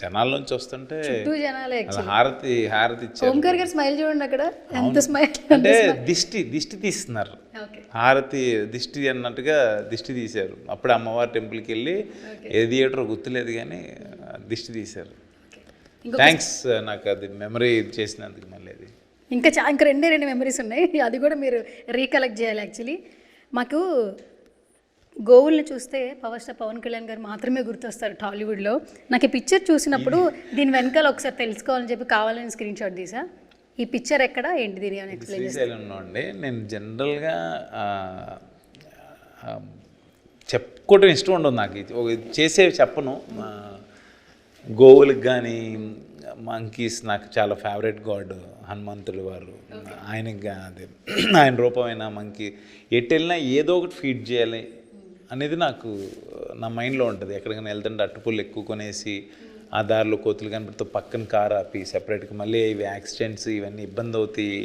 జనాల నుంచి వస్తుంటే జనాలే హారతి ఇచ్చారు. ఓంకార్ గారు స్మైల్ చూడండి అక్కడ, ఎంత స్మైల్ అంటే దిష్టి తీస్తున్నారు, హారతి దిష్టి అన్నట్టుగా దిష్టి తీశారు. అప్పుడు అమ్మవారి టెంపుల్కి వెళ్ళి ఏ థియేటర్ గుర్తులేదు కానీ దిష్టి తీశారు. థ్యాంక్స్ నాకు అది మెమరీ చేసినందుకు. మళ్ళీ అది ఇంకా రెండు మెమరీస్ ఉన్నాయి, అది కూడా మీరు రీకలెక్ట్ చేయాలి. యాక్చువల్లీ మాకు గోవుల్ని చూస్తే పవర్ స్టార్ పవన్ కళ్యాణ్ గారు మాత్రమే గుర్తొస్తారు టాలీవుడ్లో. నాకు ఈ పిక్చర్ చూసినప్పుడు దీని వెనకాల ఒకసారి తెలుసుకోవాలని చెప్పి కావాలని స్క్రీన్ షాట్ తీసా. ఈ పిక్చర్ ఎక్కడ ఏంటి దీని అని ఎక్స్ప్లెయిన్ చేస్తాను. శ్రీశైలంలో అండి. నేను జనరల్గా చెప్పుకోవడం ఇష్టం ఉండదు నాకు, చేసేవి చెప్పను. గోవులకు కానీ మంకీస్ నాకు చాలా ఫేవరెట్ గాడ్ హనుమంతుడు వారు. ఆయనకి అది ఆయన రూపమైన మంకీ ఎటు వెళ్ళినా ఏదో ఒకటి ఫీడ్ చేయాలి అనేది నాకు నా మైండ్లో ఉంటుంది. ఎక్కడికైనా వెళ్తుంటే అట్టుపుల్లు ఎక్కువ కొనేసి ఆ దారిలో కోతులు కనిపిస్తే పక్కన కార్ ఆపి సెపరేట్గా మళ్ళీ ఇవి యాక్సిడెంట్స్ ఇవన్నీ ఇబ్బంది అవుతాయి,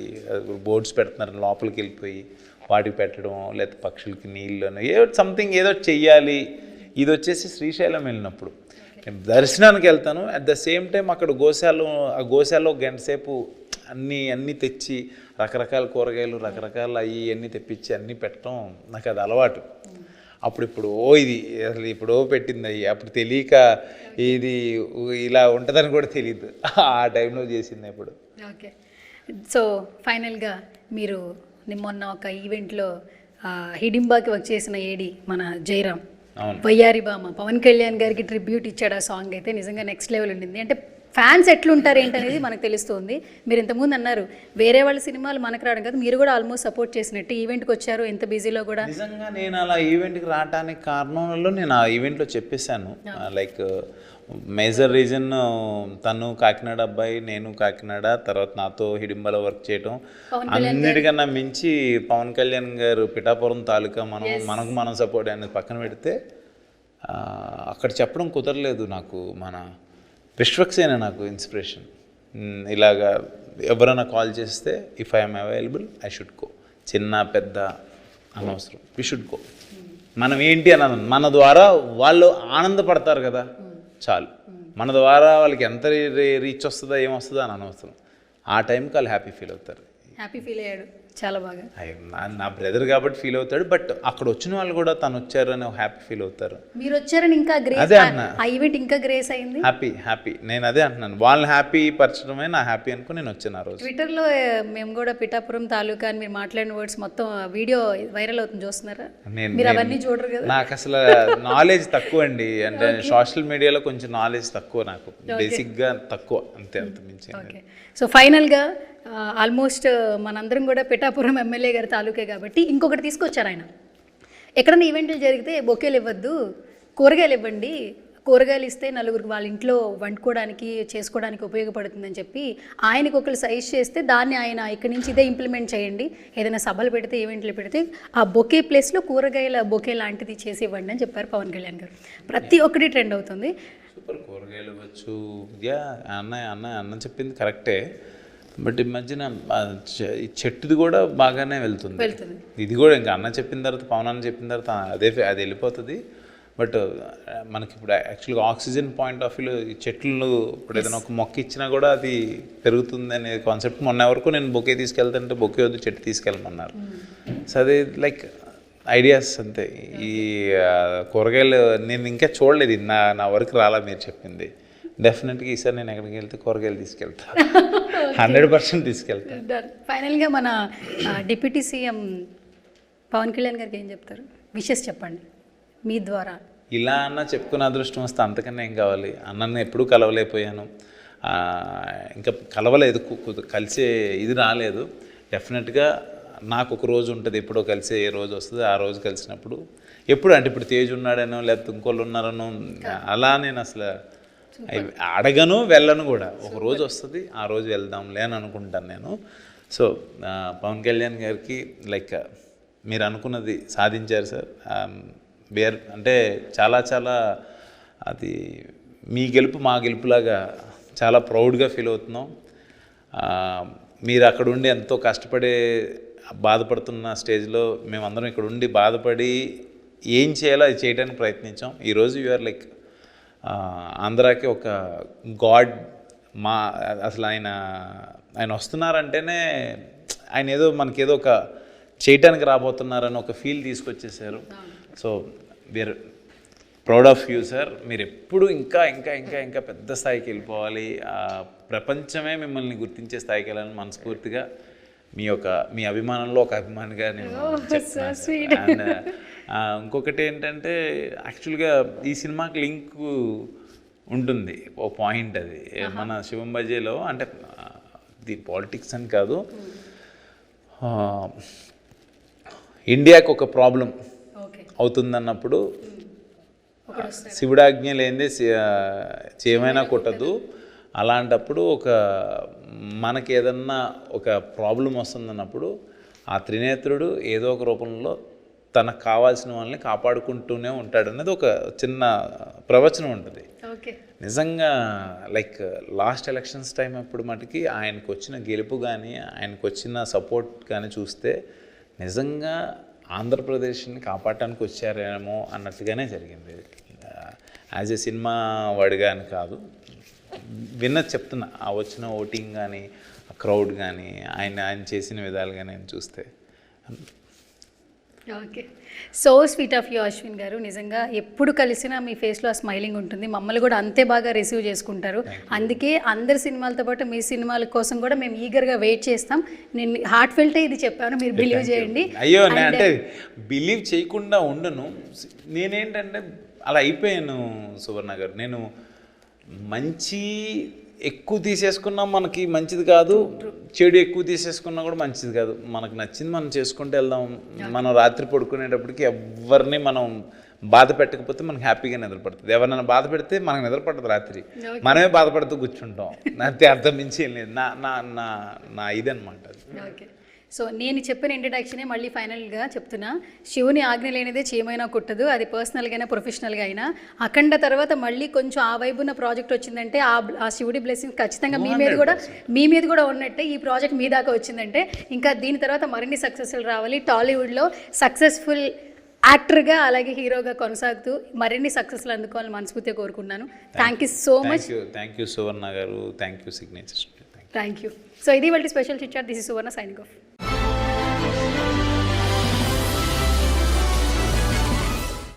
బోర్డ్స్ పెడుతున్నారు లోపలికి వెళ్ళిపోయి వాటికి పెట్టడం, లేకపోతే పక్షులకి నీళ్ళు సంథింగ్ ఏదో చెయ్యాలి. ఇది వచ్చేసి శ్రీశైలం వెళ్ళినప్పుడు దర్శనానికి వెళ్తాను. అట్ ద సేమ్ టైం అక్కడ గోశాలలో గంట సేపు అన్నీ తెచ్చి రకరకాల కూరగాయలు రకరకాల అన్నీ తెప్పించి అన్నీ పెట్టడం నాకు అది అలవాటు. ఇప్పుడు ఇది అసలు ఇప్పుడు పెట్టింది అయ్యి అప్పుడు తెలియక ఇది ఇలా ఉంటుందని కూడా తెలియదు, ఆ టైంలో చేసింది ఇప్పుడు. ఓకే, సో ఫైనల్గా మీరు మొన్న ఒక ఈవెంట్లో హిడింబాకి వచ్చేసిన ఏడి మన జయరామ్ వయ్యారి బామ పవన్ కళ్యాణ్ గారికి ట్రిబ్యూట్ ఇచ్చాడు. ఆ సాంగ్ అయితే నిజంగా నెక్స్ట్ లెవెల్ ఉండింది. అంటే ఫ్యాన్స్ ఎట్లుంటారు ఏంటనేది మనకు తెలుస్తుంది. మీరు ఇంతకుముందు అన్నారు వేరే వాళ్ళ సినిమాలు మనకు రావడం కాదు, మీరు కూడా ఆల్మోస్ట్ సపోర్ట్ చేసినట్టు ఈవెంట్కి వచ్చారు, ఎంత బిజీలో కూడా. నిజంగా నేను అలా ఈవెంట్కి రావడానికి కారణంలో నేను ఆ ఈవెంట్లో చెప్పేశాను. లైక్ మేజర్ రీజన్ తను కాకినాడ అబ్బాయి, నేను కాకినాడ, తర్వాత నాతో హిడింబలో వర్క్ చేయడం, అన్నిటికన్నా మించి పవన్ కళ్యాణ్ గారు పిఠాపురం తాలూకా మనం సపోర్ట్ అనేది పక్కన పెడితే అక్కడ చెప్పడం కుదరలేదు నాకు. మన విశ్వక్సేన నాకు ఇన్స్పిరేషన్. ఇలాగా ఎవరైనా కాల్ చేస్తే if I'm available I should go, చిన్న పెద్ద అనవసరం, వి షుడ్ గో. మనం ఏంటి అన్నది మన ద్వారా వాళ్ళు ఆనందపడతారు కదా చాలు. మన ద్వారా వాళ్ళకి ఎంత రీచ్ వస్తుందా ఏమొస్తుందా అని అనవసరం. ఆ టైంకి వాళ్ళు హ్యాపీ ఫీల్ అవుతారు. హ్యాపీ ఫీల్ అయ్యాడు చాలా బాగా. నా బ్రదర్ కాబట్టి ఫీల్ అవుతాడు, బట్ అక్కడ వచ్చిన వాళ్ళు కూడా తను వచ్చారు అని హ్యాపీ ఫీల్ అవుతారు. మీరు వచ్చారని ఇంకా గ్రేస్, అదే అన్న ఆ ఈవెంట్ ఇంకా గ్రేస్ అయింది. హ్యాపీ నేను అదే అంటున్నాను, వాళ్ళని హ్యాపీ పరచడమే నా హ్యాపీ అనుకుని నేను వచ్చాను ఆ రోజు. ట్విట్టర్లో మేము కూడా పిఠాపురం తాలూకా అని మీరు మాట్లాడిన వర్డ్స్ మొత్తం వీడియో వైరల్ అవుతుంది, చూస్తున్నారా? మీరు అవన్నీ చూడరు కదా. నాకు అసలు నాలెడ్జ్ తక్కువ అండి, అంటే సోషల్ మీడియాలో కొంచెం నాలెడ్జ్ తక్కువ, నాకు బేసిక్గా తక్కువ, అంతే, అంత మించి. ఓకే, సో ఫైనల్గా ఆల్మోస్ట్ మనందరం కూడా పిఠాపురం ఎమ్మెల్యే గారి తాలూకే కాబట్టి ఇంకొకటి తీసుకొచ్చారు ఆయన. ఎక్కడైనా ఈవెంట్లు జరిగితే బొకేలు ఇవ్వద్దు, కూరగాయలు ఇవ్వండి, కూరగాయలు ఇస్తే నలుగురికి వాళ్ళ ఇంట్లో వండుకోవడానికి చేసుకోవడానికి ఉపయోగపడుతుందని చెప్పి ఆయనకు ఒకరు సజెస్ట్ చేస్తే దాన్ని ఆయన ఇక్కడి నుంచి ఇదే ఇంప్లిమెంట్ చేయండి, ఏదైనా సభలు పెడితే ఈవెంట్లు పెడితే ఆ బొకే ప్లేస్లో కూరగాయల బొకే లాంటిది చేసి ఇవ్వండి అని చెప్పారు పవన్ కళ్యాణ్ గారు. ప్రతి ఒక్కటి ట్రెండ్ అవుతుంది. సూపర్, కూరగాయలు ఇవ్వచ్చు. అన్న చెప్పింది కరెక్టే, బట్ ఈ మధ్యన చెట్టుది కూడా బాగానే వెళ్తుంది. ఇది కూడా ఇంకా అన్న చెప్పిన తర్వాత పవన్ అన్న చెప్పిన తర్వాత అది వెళ్ళిపోతుంది. బట్ మనకి ఇప్పుడు యాక్చువల్గా ఆక్సిజన్ పాయింట్ ఆఫ్ వ్యూలో ఈ చెట్లు ఇప్పుడు ఏదైనా ఒక మొక్క ఇచ్చినా కూడా అది పెరుగుతుంది అనే కాన్సెప్ట్. మొన్న వరకు నేను బొకే తీసుకెళ్తానంటే బొకే వద్దు చెట్టు తీసుకెళ్ళమన్నారు. సో అది లైక్ ఐడియాస్ అంతే. ఈ కూరగాయలు నేను ఇంకా చూడలేదు, నా వరకు రాలా మీరు చెప్పింది. డెఫినెట్గా ఈసారి నేను ఎక్కడికి వెళ్తే కూరగాయలు తీసుకెళ్తా, 100% తీసుకెళ్తా. ఫైనల్గా మన డిప్యూటీ సీఎం పవన్ కళ్యాణ్ గారికి ఏం చెప్తారు? విషెస్ చెప్పండి మీ ద్వారా. ఇలా అన్న చెప్పుకునే అదృష్టం వస్తే అంతకన్నా ఏం కావాలి. అన్నను ఎప్పుడూ కలవలేకపోయాను, ఇంకా కలవలేదు, కలిసే ఇది రాలేదు. డెఫినెట్గా నాకు ఒక రోజు ఉంటుంది, ఎప్పుడో కలిసే ఏ రోజు వస్తుంది ఆ రోజు కలిసినప్పుడు. ఎప్పుడు అంటే ఇప్పుడు తేజ్ ఉన్నాడనో లేకపోతే ఇంకోళ్ళు ఉన్నారనో అలా నేను అసలు అడగను, వెళ్ళను కూడా. ఒక రోజు వస్తుంది ఆ రోజు వెళ్దాంలే అని అనుకుంటాను నేను. సో పవన్ కళ్యాణ్ గారికి లైక్ మీరు అనుకున్నది సాధించారు సార్. అంటే చాలా అది మీ గెలుపు మా గెలుపులాగా చాలా ప్రౌడ్గా ఫీల్ అవుతున్నాం. మీరు అక్కడ ఉండి ఎంతో కష్టపడే బాధపడుతున్న స్టేజ్లో మేమందరం ఇక్కడ ఉండి బాధపడి ఏం చేయాలో అది చేయడానికి ప్రయత్నించాం. ఈరోజు యూఆర్ లైక్ ఆంధ్రాకి ఒక గాడ్. మా అసలు ఆయన వస్తున్నారంటేనే ఆయన ఏదో మనకేదో ఒక చేయటానికి రాబోతున్నారని ఒక ఫీల్ తీసుకొచ్చేసారు. So we're proud of you sir. మీరు ఎప్పుడు ఇంకా ఇంకా ఇంకా ఇంకా పెద్ద స్థాయికి వెళ్ళిపోవాలి, ప్రపంచమే మిమ్మల్ని గుర్తించే స్థాయికి వెళ్ళాలని మనస్ఫూర్తిగా మీ అభిమానంలో ఒక అభిమానిగా నేను అండ్ ఇంకొకటి ఏంటంటే యాక్చువల్గా ఈ సినిమాకి లింక్ ఉంటుంది ఓ పాయింట్. అది మన శివం బజేలో అంటే ది పాలిటిక్స్ అని కాదు, ఇండియాకి ఒక ప్రాబ్లం అవుతుందన్నప్పుడు శివుడాజ్ఞ లేనిదే చేయమైనా కొట్టదు. అలాంటప్పుడు మనకి ఏదన్నా ఒక ప్రాబ్లం వస్తుందన్నప్పుడు ఆ త్రినేత్రుడు ఏదో ఒక రూపంలో తనకు కావాల్సిన వాళ్ళని కాపాడుకుంటూనే ఉంటాడు అనేది ఒక చిన్న ప్రవచనం ఉంటుంది. నిజంగా లైక్ లాస్ట్ ఎలక్షన్స్ టైం అప్పుడు మటుకి ఆయనకు వచ్చిన గెలుపు కానీ ఆయనకు వచ్చిన సపోర్ట్ కానీ చూస్తే నిజంగా ఆంధ్రప్రదేశ్ని కాపాడటానికి వచ్చారేమో అన్నట్టుగానే జరిగింది. యాజ్ ఏ సినిమా వాడిగా అని కాదు, విన్నది చెప్తున్నా. ఆ వచ్చిన ఓటింగ్ కానీ ఆ క్రౌడ్ కానీ ఆయన చేసిన విధాలు కానీ నేను చూస్తే. Okay, so sweet of you Ashwin గారు. నిజంగా ఎప్పుడు కలిసినా మీ ఫేస్లో ఆ స్మైలింగ్ ఉంటుంది, మమ్మల్ని కూడా అంతే బాగా రిసీవ్ చేసుకుంటారు. అందుకే అందరి సినిమాలతో పాటు మీ సినిమాల కోసం కూడా మేము ఈగర్గా వెయిట్ చేస్తాం. నేను హార్ట్ ఫెల్టే ఇది చెప్పాను, మీరు బిలీవ్ చేయండి. అయ్యో అంటే బిలీవ్ చేయకుండా ఉండను. నేనేంటంటే అలా అయిపోయాను సువర్ణ గారు. నేను మంచి ఎక్కువ తీసేసుకున్నా మనకి మంచిది కాదు, చెడు ఎక్కువ తీసేసుకున్నా కూడా మంచిది కాదు. మనకు నచ్చింది మనం చేసుకుంటూ వెళ్దాం. మనం రాత్రి పడుకునేటప్పటికి ఎవరిని మనం బాధ పెట్టకపోతే మనకు హ్యాపీగా నిద్రపడుతుంది. ఎవరినైనా బాధ పెడితే మనకు నిద్రపడుతుంది రాత్రి, మనమే బాధపడుతూ కూర్చుంటాం. నాకే అర్థం మించి ఏం లేదు. నా ఇదనమాట. ఓకే, సో నేను చెప్పిన ఇంట్రడక్షనే మళ్ళీ ఫైనల్గా చెప్తున్నా. శివుని ఆజ్ఞ లేనిదే చేయమైనా కుట్టదు, అది పర్సనల్గా అయినా ప్రొఫెషనల్గా అయినా. అఖండ తర్వాత మళ్ళీ కొంచెం ఆ వైపున్న ప్రాజెక్ట్ వచ్చిందంటే ఆ శివుడి బ్లెస్సింగ్ ఖచ్చితంగా మీ మీద కూడా ఉన్నట్టే. ఈ ప్రాజెక్ట్ మీ దాకా వచ్చిందంటే ఇంకా దీని తర్వాత మరిన్ని సక్సెస్లు రావాలి. టాలీవుడ్లో సక్సెస్ఫుల్ యాక్టర్గా అలాగే హీరోగా కొనసాగుతూ మరిన్ని సక్సెస్లు అందుకోవాలని మనస్ఫూర్తిగా కోరుకున్నాను. Thank you so much. Thank you Suvarna గారు. Thank you signature. Thank you. So ఇది వాళ్ళ special chit chat. This is Suvarna signing of.